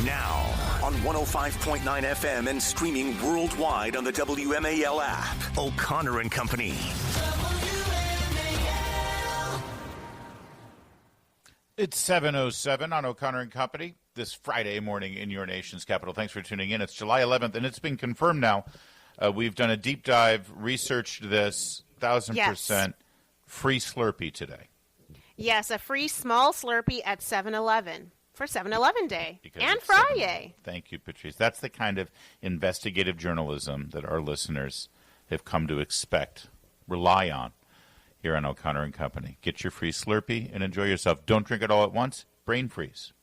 Now, on 105.9 FM and streaming worldwide on the WMAL app, O'Connor and Company. It's 7:07 on O'Connor and Company this Friday morning in your nation's capital. Thanks for tuning in. It's July 11th, and it's been confirmed now. We've done a deep dive, researched this, 1,000% free Slurpee today. Yes, a free small Slurpee at 7-Eleven for 7-Eleven Day and Friday. Thank you, Patrice. That's the kind of investigative journalism that our listeners have come to expect, rely on here on O'Connor and Company. Get your free Slurpee and enjoy yourself. Don't drink it all at once. Brain freeze.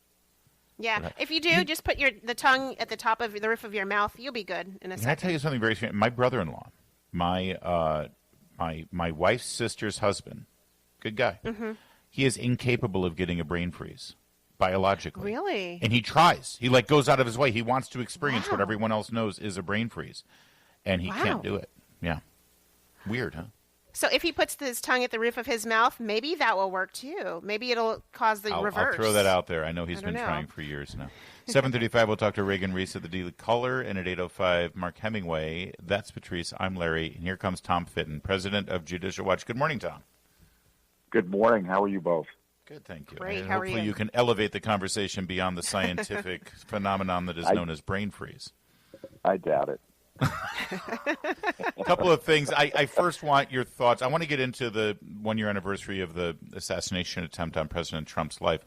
Yeah, if you do, just put the tongue at the top of the roof of your mouth. You'll be good in a second. Can I tell you something very strange? My brother-in-law, my wife's sister's husband, good guy, he is incapable of getting a brain freeze biologically. Really? And he tries. He goes out of his way. He wants to experience what everyone else knows is a brain freeze, and he can't do it. Yeah. Weird, huh? So if he puts his tongue at the roof of his mouth, maybe that will work too. Maybe it'll cause the reverse. I'll throw that out there. I know he's been trying for years now. 7:35, we'll talk to Reagan Reese of the Daily Caller, and at 8:05, Mark Hemingway. That's Patrice. I'm Larry, and here comes Tom Fitton, president of Judicial Watch. Good morning, Tom. Good morning. How are you both? Good, thank you. Great. And How are hopefully you can elevate the conversation beyond the scientific phenomenon that is known as brain freeze. I doubt it. A couple of things. I first want your thoughts. I want to get into the one-year anniversary of the assassination attempt on President Trump's life.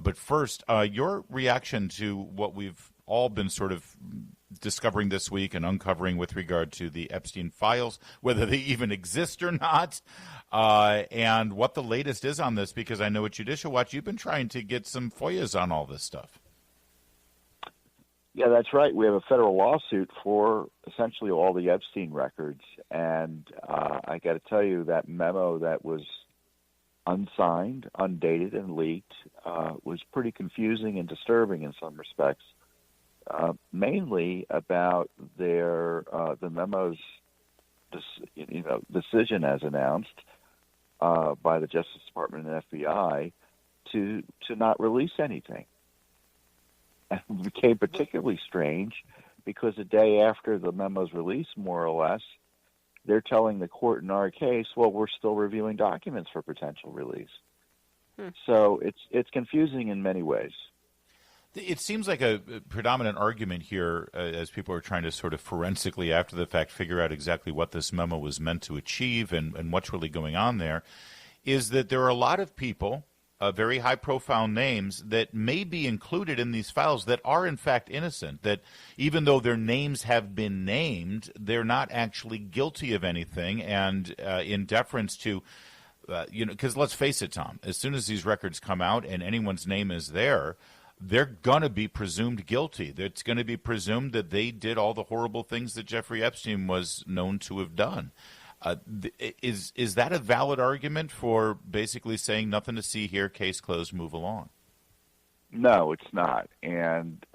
But first, your reaction to what we've all been sort of discovering this week and uncovering with regard to the Epstein files, whether they even exist or not, and what the latest is on this, because I know at Judicial Watch you've been trying to get some FOIAs on all this stuff. Yeah, that's right. We have a federal lawsuit for essentially all the Epstein records. And I got to tell you, that memo that was unsigned, undated, and leaked was pretty confusing and disturbing in some respects, mainly about the memo's decision as announced by the Justice Department and FBI to not release anything. It became particularly strange because the day after the memo's release, more or less, they're telling the court in our case, well, we're still reviewing documents for potential release. So it's confusing in many ways. It seems like a predominant argument here, as people are trying to sort of forensically, after the fact, figure out exactly what this memo was meant to achieve and what's really going on there, is that there are a lot of people, very high-profile names, that may be included in these files that are, in fact, innocent, that even though their names have been named, they're not actually guilty of anything, and in deference to, because let's face it, Tom, as soon as these records come out and anyone's name is there, they're going to be presumed guilty. It's going to be presumed that they did all the horrible things that Jeffrey Epstein was known to have done. Is that a valid argument for basically saying nothing to see here, case closed, move along? No, it's not. And,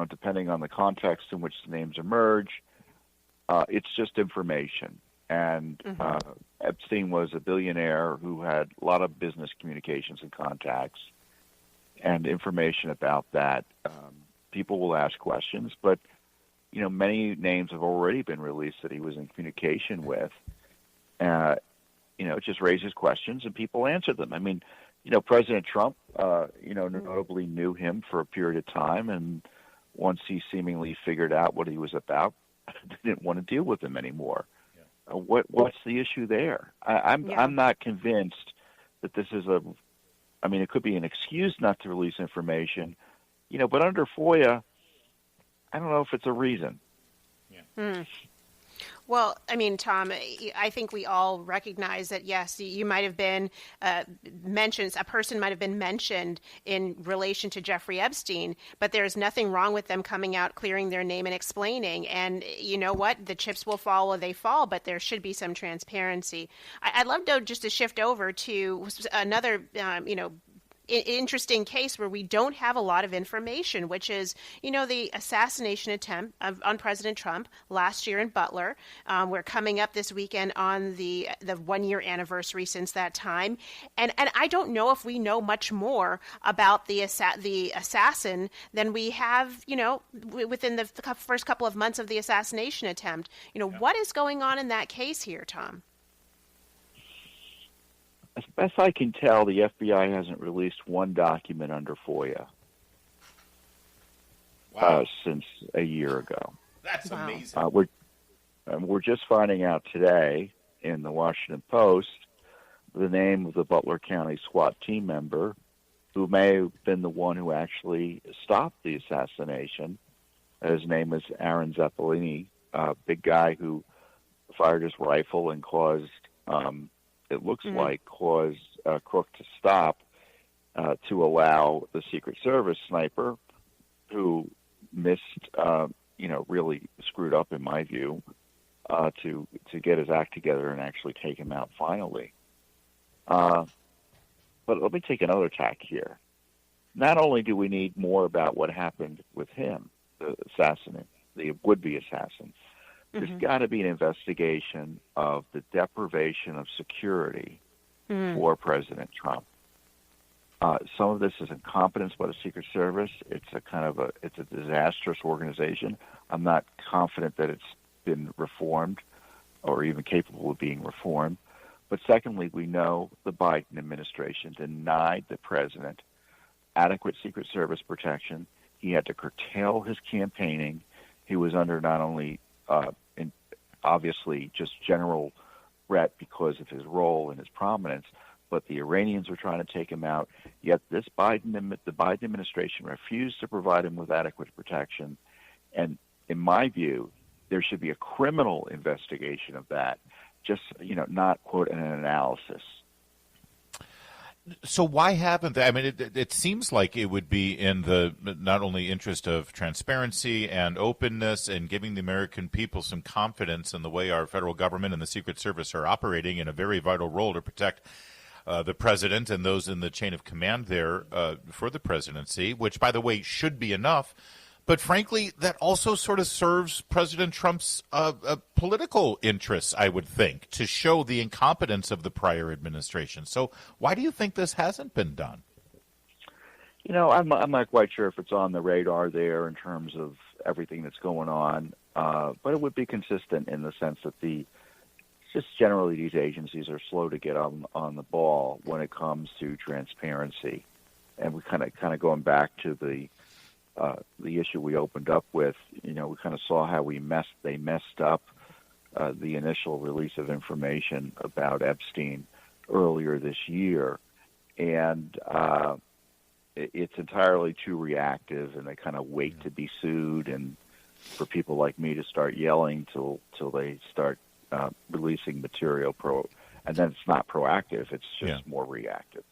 depending on the context in which the names emerge, it's just information. And Epstein was a billionaire who had a lot of business communications and contacts and information about that. People will ask questions, but many names have already been released that he was in communication with. It just raises questions and people answer them. I mean, President Trump, notably knew him for a period of time, and once he seemingly figured out what he was about, didn't want to deal with him anymore. Yeah. What's the issue there? I'm not convinced that this is it could be an excuse not to release information, but under FOIA, I don't know if it's a reason. Yeah. Well, Tom, I think we all recognize that, yes, you might have been mentioned, a person might have been mentioned in relation to Jeffrey Epstein, but there's nothing wrong with them coming out, clearing their name and explaining. And you know what? The chips will fall where they fall, but there should be some transparency. I'd love to just to shift over to another, interesting case where we don't have a lot of information, which is, the assassination attempt on President Trump last year in Butler. We're coming up this weekend on the 1-year anniversary since that time. And I don't know if we know much more about the assassin than we have, within the first couple of months of the assassination attempt. What is going on in that case here, Tom? As best I can tell, the FBI hasn't released one document under FOIA since a year ago. That's amazing. We're just finding out today in the Washington Post the name of the Butler County SWAT team member who may have been the one who actually stopped the assassination. His name is Aaron Zeppelini, a big guy who fired his rifle and caused, it looks like, caused Crook to stop to allow the Secret Service sniper, who missed, really screwed up in my view, to get his act together and actually take him out finally. But let me take another tack here. Not only do we need more about what happened with him, the assassin, the would-be assassin, there's got to be an investigation of the deprivation of security for President Trump. Some of this is incompetence by the Secret Service. It's a disastrous organization. I'm not confident that it's been reformed or even capable of being reformed. But secondly, we know the Biden administration denied the president adequate Secret Service protection. He had to curtail his campaigning. He was under not only obviously just general threat because of his role and his prominence, but the Iranians were trying to take him out. Yet the Biden administration refused to provide him with adequate protection. And in my view, there should be a criminal investigation of that, just, not, quote, an analysis. So why haven't they? I mean, it seems like it would be in the not only interest of transparency and openness and giving the American people some confidence in the way our federal government and the Secret Service are operating in a very vital role to protect the president and those in the chain of command there for the presidency, which, by the way, should be enough. But frankly, that also sort of serves President Trump's political interests, I would think, to show the incompetence of the prior administration. So why do you think this hasn't been done? I'm not quite sure if it's on the radar there in terms of everything that's going on, but it would be consistent in the sense that just generally these agencies are slow to get on the ball when it comes to transparency. And we kind of going back to the issue we opened up with, we kind of saw how they messed up the initial release of information about Epstein earlier this year. And it's entirely too reactive, and they kind of wait to be sued and for people like me to start yelling till they start releasing material and then it's not proactive, it's just more reactive.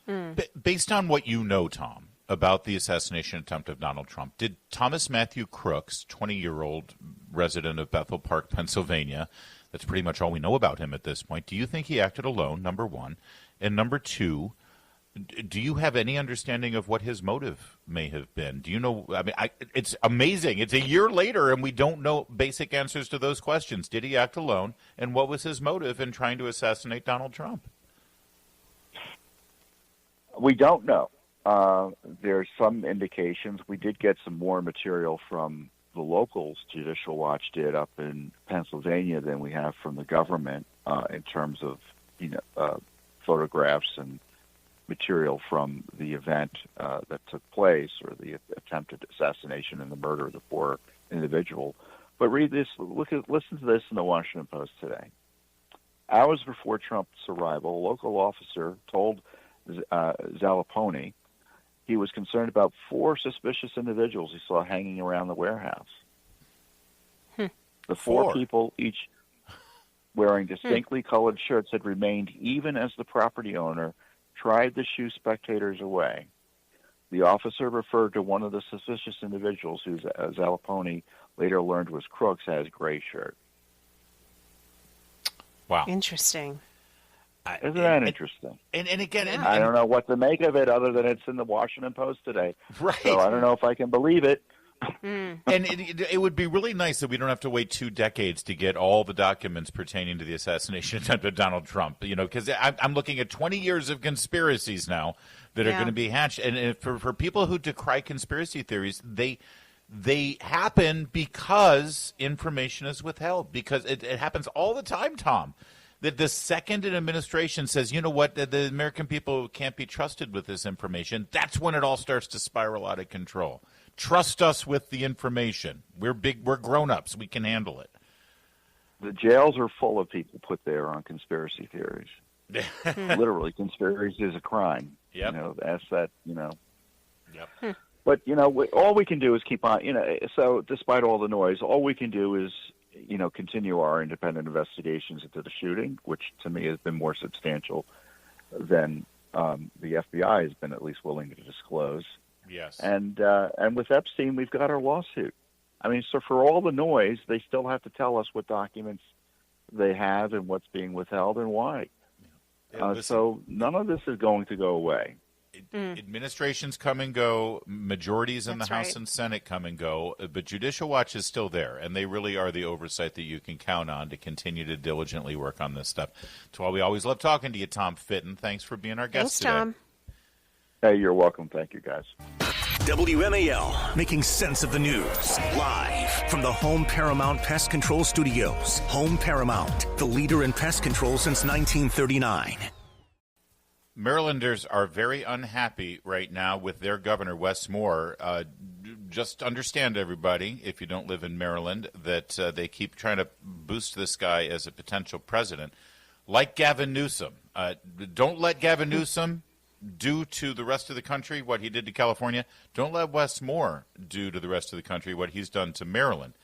Based on what you know, Tom, about the assassination attempt of Donald Trump, did Thomas Matthew Crooks, 20-year-old resident of Bethel Park, Pennsylvania, that's pretty much all we know about him at this point, do you think he acted alone, number one? And number two, do you have any understanding of what his motive may have been? Do you know? I mean, it's amazing. It's a year later, and we don't know basic answers to those questions. Did he act alone? And what was his motive in trying to assassinate Donald Trump? We don't know. There's some indications. We did get some more material from the locals Judicial Watch did up in Pennsylvania than we have from the government in terms of photographs and material from the event that took place, or the attempted assassination and the murder of the poor individual. But read this, listen to this in the Washington Post today. Hours before Trump's arrival, a local officer told Zappalini he was concerned about 4 suspicious individuals he saw hanging around the warehouse. The 4 people, each wearing distinctly colored shirts, had remained even as the property owner tried to shoo spectators away. The officer referred to one of the suspicious individuals, who Zappalini later learned was Crooks, as gray shirt. Wow. Interesting. Isn't that interesting? And again, Yeah. I don't know what to make of it other than it's in the Washington Post today. Right. So I don't know if I can believe it. And it would be really nice that we don't have to wait 2 decades to get all the documents pertaining to the assassination attempt of Donald Trump, because I'm looking at 20 years of conspiracies now that are going to be hatched. And for people who decry conspiracy theories, they happen because information is withheld, because it happens all the time, Tom. That the second an administration says, you know what, the American people can't be trusted with this information, that's when it all starts to spiral out of control. Trust us with the information. We're grown-ups. We can handle it. The jails are full of people put there on conspiracy theories. Literally, conspiracy is a crime. Yep. Ask that, Yep. But, all we can do is keep on, so despite all the noise, all we can do is, continue our independent investigations into the shooting, which to me has been more substantial than the FBI has been at least willing to disclose. Yes. And with Epstein, we've got our lawsuit. I mean, so for all the noise, they still have to tell us what documents they have and what's being withheld and why. So none of this is going to go away. Administrations come and go, majorities in the House and Senate come and go, but Judicial Watch is still there, and they really are the oversight that you can count on to continue to diligently work on this stuff. That's why we always love talking to you, Tom Fitton. Thanks for being our guest today. Tom. Hey, you're welcome. Thank you, guys. WMAL, making sense of the news. Live from the Home Paramount Pest Control Studios. Home Paramount, the leader in pest control since 1939. Marylanders are very unhappy right now with their governor, Wes Moore. Just understand, everybody, if you don't live in Maryland, that they keep trying to boost this guy as a potential president. Like Gavin Newsom. Don't let Gavin Newsom do to the rest of the country what he did to California. Don't let Wes Moore do to the rest of the country what he's done to Maryland.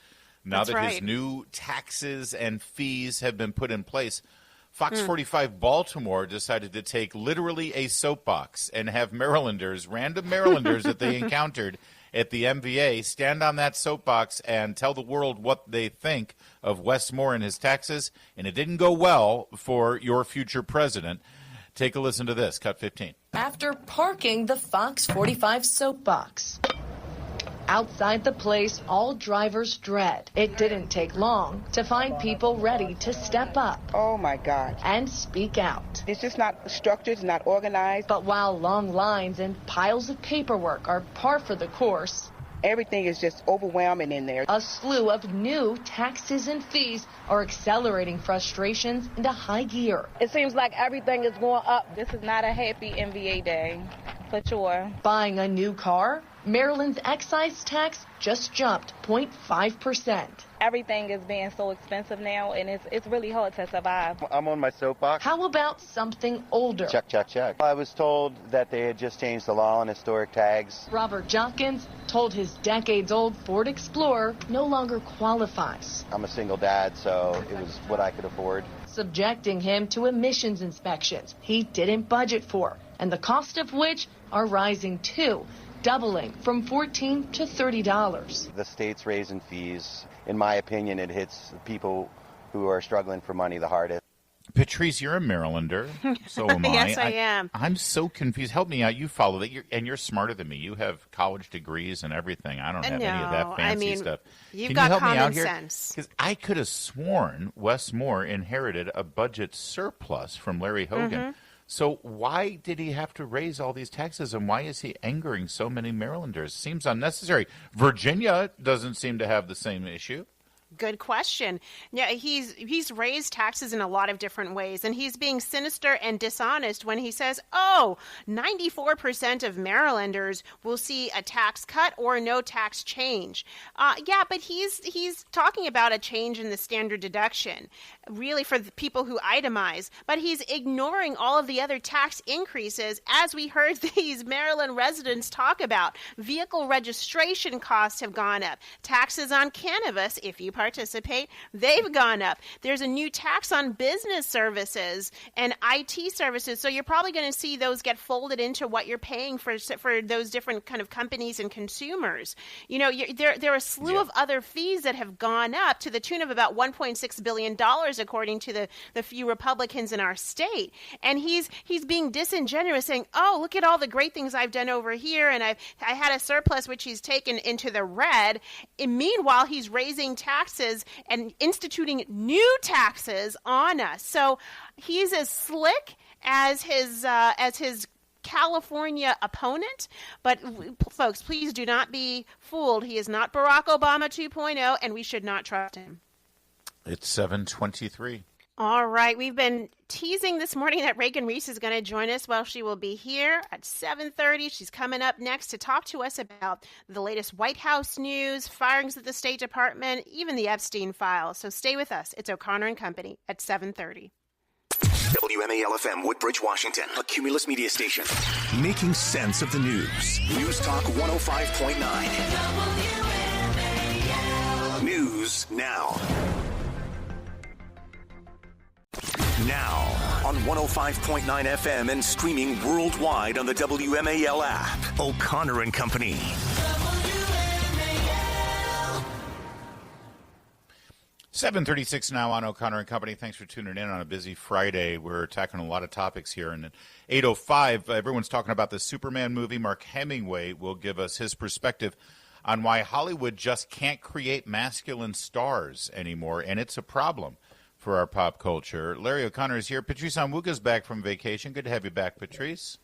Now that his new taxes and fees have been put in place, Fox 45 Baltimore decided to take literally a soapbox and have Marylanders, random Marylanders that they encountered at the MVA, stand on that soapbox and tell the world what they think of Wes Moore and his taxes. And it didn't go well for your future president. Take a listen to this. Cut 15. After parking the Fox 45 soapbox. Outside the place all drivers dread. It didn't take long to find people ready to step up. Oh, my God. And speak out. It's just not structured, it's not organized. But while long lines and piles of paperwork are par for the course, everything is just overwhelming in there. A slew of new taxes and fees are accelerating frustrations into high gear. It seems like everything is going up. This is not a happy MVA day, for sure. Buying a new car? Maryland's excise tax just jumped 0.5%. Everything is being so expensive now, and it's really hard to survive. I'm on my soapbox. How about something older? Check, check, check. I was told that they had just changed the law on historic tags. Robert Jockins told his decades-old Ford Explorer no longer qualifies. I'm a single dad, so it was what I could afford. Subjecting him to emissions inspections he didn't budget for, and the cost of which are rising too, doubling from $14 to $30. The state's raising fees. In my opinion, it hits people who are struggling for money the hardest. Patrice, you're a Marylander. So am I. Yes, I am. I'm so confused. Help me out. You follow that, and you're smarter than me. You have college degrees and everything. I don't have any of that fancy stuff. You've Can got you help common me out here? sense. Because I could have sworn Wes Moore inherited a budget surplus from Larry Hogan. Mm-hmm. So why did he have to raise all these taxes, and why is he angering so many Marylanders? Seems unnecessary. Virginia doesn't seem to have the same issue. Good question. Yeah, he's raised taxes in a lot of different ways, and he's being sinister and dishonest when he says, 94% of Marylanders will see a tax cut or no tax change. Yeah, but he's talking about a change in the standard deduction, really for the people who itemize, but he's ignoring all of the other tax increases, as we heard these Maryland residents talk about. Vehicle registration costs have gone up. Taxes on cannabis, if you participate, they've gone up. There's a new tax on business services and IT services, so you're probably going to see those get folded into what you're paying for those different kind of companies and consumers. There are a slew of other fees that have gone up to the tune of about $1.6 billion, according to the few Republicans in our state. And he's being disingenuous, saying, oh, look at all the great things I've done over here, and I had a surplus which he's taken into the red. And meanwhile, he's raising taxes and instituting new taxes on us. So he's as slick as his California opponent. But folks, please do not be fooled. He is not Barack Obama 2.0, and we should not trust him. It's 7:23. All right. We've been teasing this morning that Reagan Reese is going to join us. Well, she will be here at 7:30. She's coming up next to talk to us about the latest White House news, firings at the State Department, even the Epstein files. So stay with us. It's O'Connor and Company at 7:30. WMAL-FM, Woodbridge, Washington, a Cumulus media station. Making sense of the news. News Talk 105.9. News now. Now on 105.9 FM and streaming worldwide on the WMAL app. O'Connor and Company. 7:36 now on O'Connor and Company. Thanks for tuning in on a busy Friday. We're tackling a lot of topics here. And at 8:05, everyone's talking about the Superman movie. Mark Hemingway will give us his perspective on why Hollywood just can't create masculine stars anymore, and it's a problem for our pop culture. Larry O'Connor is here. Patrice Onwuka's back from vacation. Good to have you back, Patrice.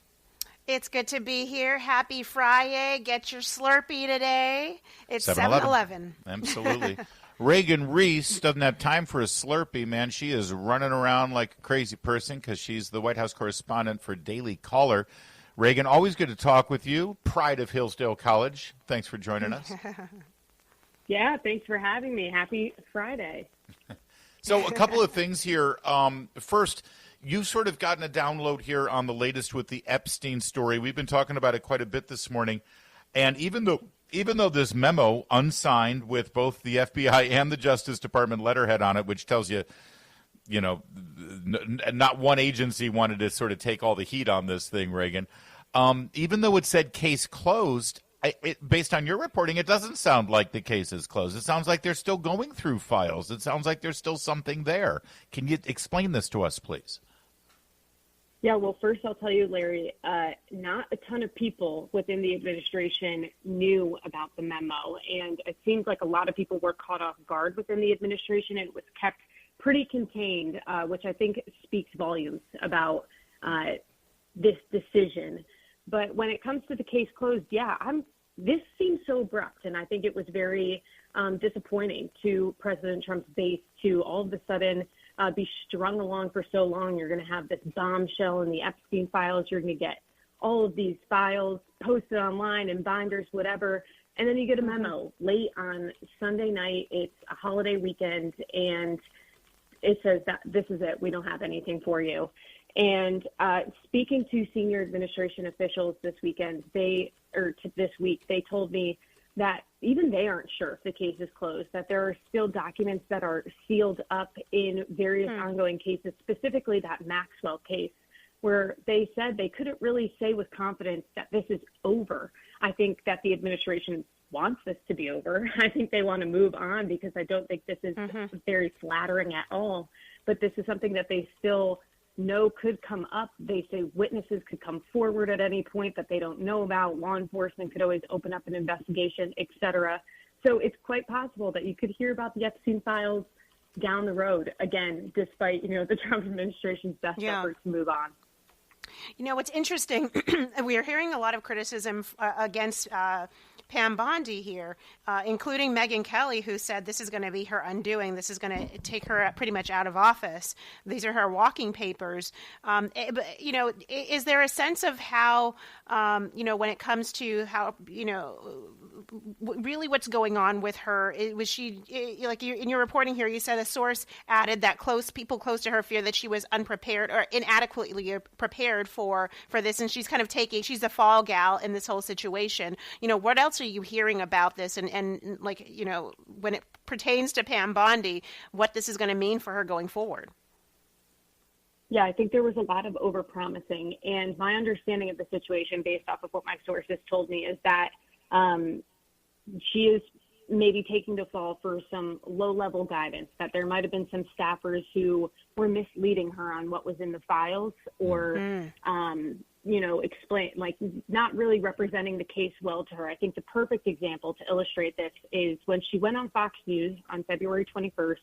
It's good to be here. Happy Friday. Get your Slurpee today. It's 7-Eleven. Absolutely. Reagan Reese doesn't have time for a Slurpee, man. She is running around like a crazy person because she's the White House correspondent for Daily Caller. Reagan, always good to talk with you. Pride of Hillsdale College. Thanks for joining us. Yeah, thanks for having me. Happy Friday. So a couple of things here. First, you've sort of gotten a download here on the latest with the Epstein story. We've been talking about it quite a bit this morning. And even though this memo, unsigned with both the FBI and the Justice Department letterhead on it, which tells you, not one agency wanted to sort of take all the heat on this thing, Reagan, even though it said case closed, based on your reporting, it doesn't sound like the case is closed. It sounds like they're still going through files. It sounds like there's still something there. Can you explain this to us, please? Yeah, well, first I'll tell you, Larry, not a ton of people within the administration knew about the memo, and it seems like a lot of people were caught off guard within the administration, and it was kept pretty contained, which I think speaks volumes about this decision. But when it comes to the case closed, this seems so abrupt, and I think it was very disappointing to President Trump's base to all of a sudden be strung along for so long. You're going to have this bombshell in the Epstein files. You're going to get all of these files posted online in binders, whatever, and then you get a memo late on Sunday night. It's a holiday weekend, and it says that this is it. We don't have anything for you. And speaking to senior administration officials this week, they told me that even they aren't sure if the case is closed, that there are still documents that are sealed up in various ongoing cases, specifically that Maxwell case, where they said they couldn't really say with confidence that this is over. I think that the administration wants this to be over. I think they want to move on because I don't think this is very flattering at all. But this is something that they still know could come up. They say witnesses could come forward at any point that they don't know about. Law enforcement could always open up an investigation, et cetera. So it's quite possible that you could hear about the Epstein files down the road, again, despite, the Trump administration's best efforts to move on. What's interesting, we are hearing a lot of criticism against Pam Bondi here, including Megyn Kelly, who said this is going to be her undoing. This is going to take her pretty much out of office. These are her walking papers. Is there a sense of how, when it comes to how, really what's going on with her? Was she, in your reporting here, you said a source added that people close to her fear that she was unprepared or inadequately prepared for this, and she's kind of she's the fall gal in this whole situation. What else else are you hearing about this? And like, when it pertains to Pam Bondi, what this is going to mean for her going forward? Yeah, I think there was a lot of overpromising. And my understanding of the situation, based off of what my sources told me, is that she is maybe taking the fall for some low-level guidance, that there might have been some staffers who were misleading her on what was in the files, or, explain, like, not really representing the case well to her. I think the perfect example to illustrate this is when she went on Fox News on February 21st,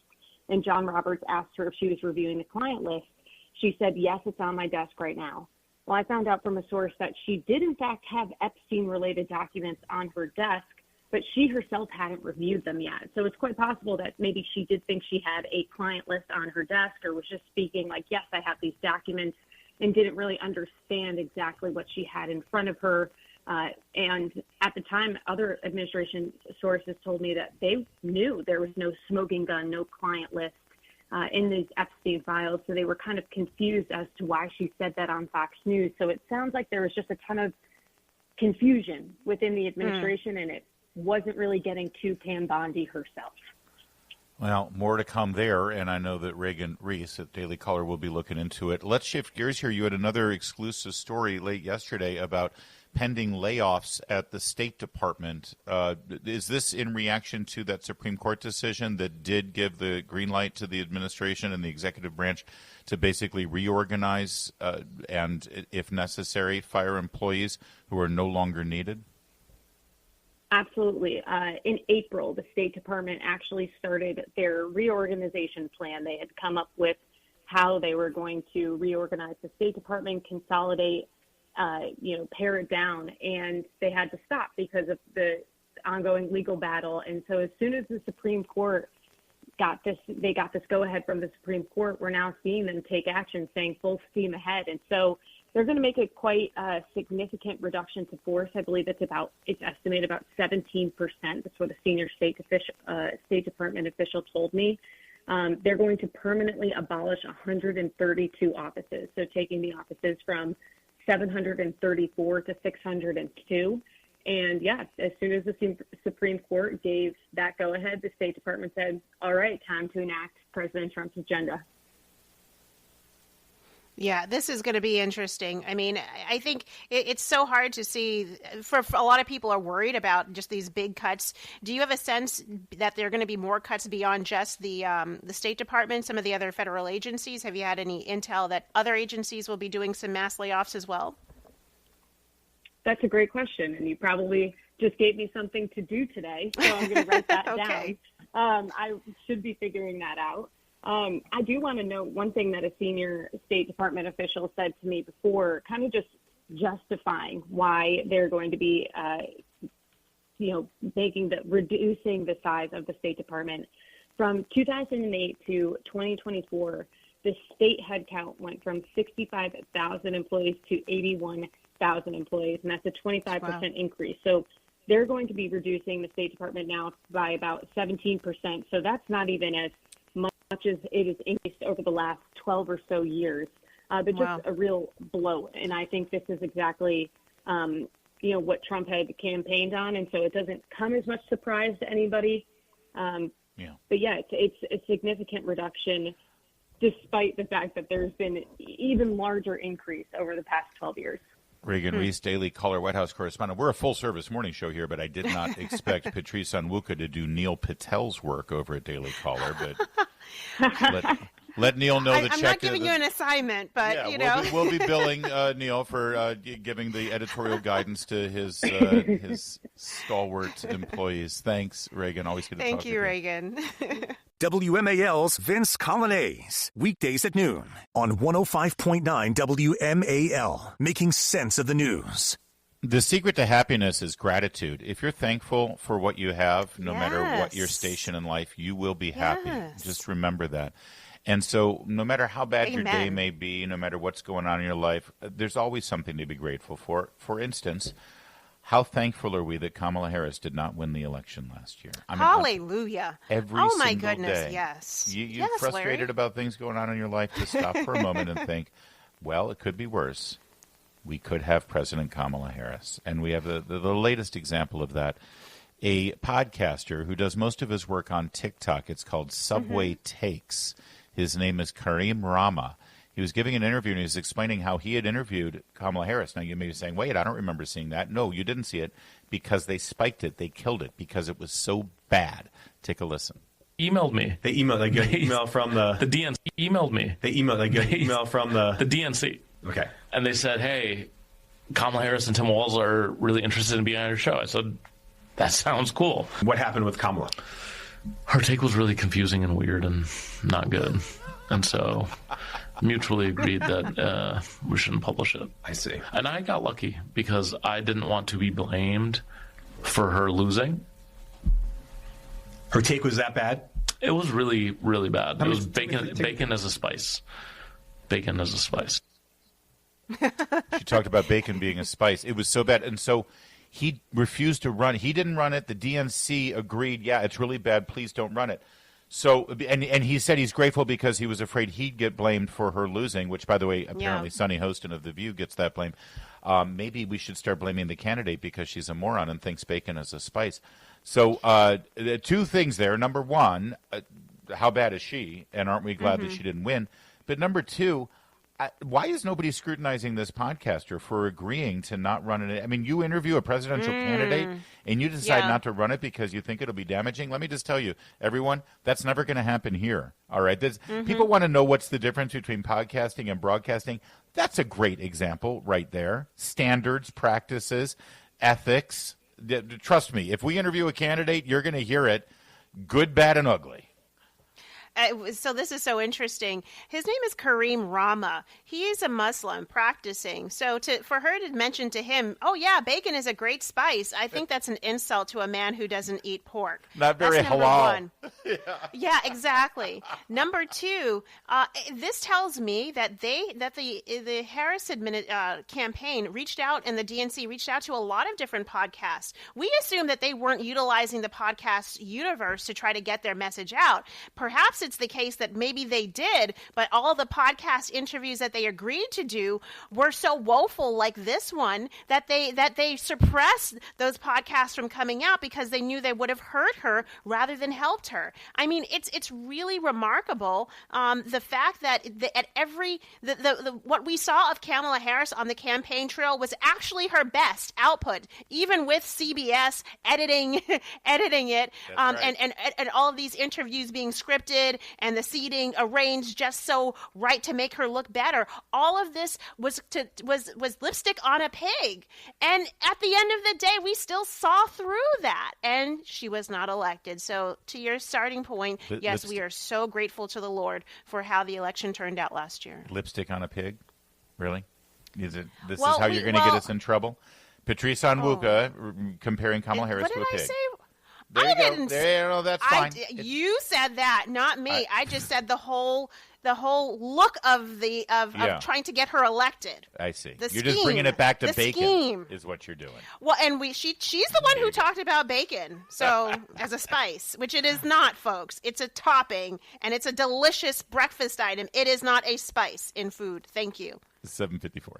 and John Roberts asked her if she was reviewing the client list. She said, yes, it's on my desk right now. Well, I found out from a source that she did, in fact, have Epstein-related documents on her desk, but she herself hadn't reviewed them yet. So it's quite possible that maybe she did think she had a client list on her desk, or was just speaking like, yes, I have these documents, and didn't really understand exactly what she had in front of her. And at the time, other administration sources told me that they knew there was no smoking gun, no client list in these Epstein files. So they were kind of confused as to why she said that on Fox News. So it sounds like there was just a ton of confusion within the administration, and it wasn't really getting to Pam Bondi herself. Well, more to come there, and I know that Reagan Reese at Daily Caller will be looking into it. Let's shift gears here. You had another exclusive story late yesterday about pending layoffs at the State Department. Is this in reaction to that Supreme Court decision that did give the green light to the administration and the executive branch to basically reorganize and, if necessary, fire employees who are no longer needed? Absolutely. In April, the State Department actually started their reorganization plan. They had come up with how they were going to reorganize the State Department, consolidate, pare it down, and they had to stop because of the ongoing legal battle. And so as soon as the Supreme Court got this go-ahead from the Supreme Court, we're now seeing them take action, saying full steam ahead. And so they're going to make a quite significant reduction to force. I believe it's estimated about 17%. That's what a senior State Department official told me. They're going to permanently abolish 132 offices, so taking the offices from 734 to 602. And yeah, as soon as the Supreme Court gave that go-ahead, the State Department said, all right, time to enact President Trump's agenda. Yeah, this is going to be interesting. I mean, I think it's so hard to see. For a lot of people are worried about just these big cuts. Do you have a sense that there are going to be more cuts beyond just the State Department, some of the other federal agencies? Have you had any intel that other agencies will be doing some mass layoffs as well? That's a great question, and you probably just gave me something to do today, so I'm going to write that Okay. down. I should be figuring that out. I do want to note one thing that a senior State Department official said to me before, kind of just justifying why they're going to be, reducing the size of the State Department. From 2008 to 2024, the state headcount went from 65,000 employees to 81,000 employees, and that's a 25% increase. So they're going to be reducing the State Department now by about 17%. So that's not even as much as it has increased over the last 12 or so years, but just a real blow. And I think this is exactly, what Trump had campaigned on. And so it doesn't come as much surprise to anybody. But yeah, it's a significant reduction, despite the fact that there's been even larger increase over the past 12 years. Reagan Reese, Daily Caller, White House correspondent. We're a full-service morning show here, but I did not expect Patrice Onwuka to do Neil Patel's work over at Daily Caller. But let Neil know the check. I'm not giving you an assignment, but we'll be billing Neil for giving the editorial guidance to his stalwart employees. Thanks, Reagan. Always good to talk to you. Thank you, Reagan. WMAL's Vince Colonnese, weekdays at noon on 105.9 WMAL, making sense of the news. The secret to happiness is gratitude. If you're thankful for what you have, no matter what your station in life, you will be happy. Just remember that. And so no matter how bad your day may be, no matter what's going on in your life, there's always something to be grateful for. For instance, how thankful are we that Kamala Harris did not win the election last year? I mean, hallelujah. Every oh, my single goodness, day. yes. You're frustrated Larry. about things going on in your life, to stop for a moment and think, well, it could be worse. we could have President Kamala Harris. And we have the latest example of that. A podcaster who does most of his work on TikTok. It's called Subway Takes. His name is Kareem Rama. He was giving an interview and he was explaining how he had interviewed Kamala Harris. Now, you may be saying, wait, I don't remember seeing that. No, you didn't see it because they spiked it. They killed it because it was so bad. Take a listen. Emailed me. They emailed. They get an email from the DNC. Emailed me. They emailed. They get an email from the DNC. Okay. And they said, hey, Kamala Harris and Tim Walz are really interested in being on your show. I said, that sounds cool. What happened with Kamala? Her take was really confusing and weird and not good. And so mutually agreed that we shouldn't publish it. I see. And I got lucky because I didn't want to be blamed for her losing. Her take was that bad? It was really, really bad. It was bacon as a spice. Bacon as a spice. She talked about bacon being a spice. It was so bad. And so he refused to run. He didn't run it. The DNC agreed, yeah, it's really bad. Please don't run it. So, and he said he's grateful because he was afraid he'd get blamed for her losing, which, by the way, apparently Sonny Hostin of The View gets that blame. Maybe we should start blaming the candidate because she's a moron and thinks bacon is a spice. So, two things there. Number one, how bad is she? And aren't we glad that she didn't win? But number two, why is nobody scrutinizing this podcaster for agreeing to not run it? I mean, you interview a presidential candidate and you decide not to run it because you think it'll be damaging. Let me just tell you, everyone, that's never going to happen here. All right. People want to know what's the difference between podcasting and broadcasting. That's a great example right there. Standards, practices, ethics. Trust me, if we interview a candidate, you're going to hear it good, bad, and ugly. So this is so interesting. His name is Kareem Rama. He is a Muslim practicing. So for her to mention to him, oh, yeah, bacon is a great spice, I think that's an insult to a man who doesn't eat pork. Not very halal. Yeah, exactly. Number two, this tells me that the Harris campaign reached out and the DNC reached out to a lot of different podcasts. We assume that they weren't utilizing the podcast universe to try to get their message out. Perhaps it's the case that maybe they did, but all the podcast interviews that they agreed to do were so woeful, like this one, that they suppressed those podcasts from coming out because they knew they would have hurt her rather than helped her. I mean, it's really remarkable the fact that at every what we saw of Kamala Harris on the campaign trail was actually her best output, even with CBS editing it, and all of these interviews being scripted and the seating arranged just so right to make her look better. All of this was lipstick on a pig. And at the end of the day, we still saw through that. And she was not elected. So to your starting point, yes, we are so grateful to the Lord for how the election turned out last year. Lipstick on a pig? Really? This is how you're going to get us in trouble? Patrice Onwuka comparing Kamala Harris to a pig. There you go. That's fine. You said that, not me. I just said the whole look of trying to get her elected. I see. You're scheme, just bringing it back to bacon. Scheme. Is what you're doing. Well, and she's the one who talked about bacon, so as a spice, which it is not, folks. It's a topping, and it's a delicious breakfast item. It is not a spice in food. Thank you. 7:54.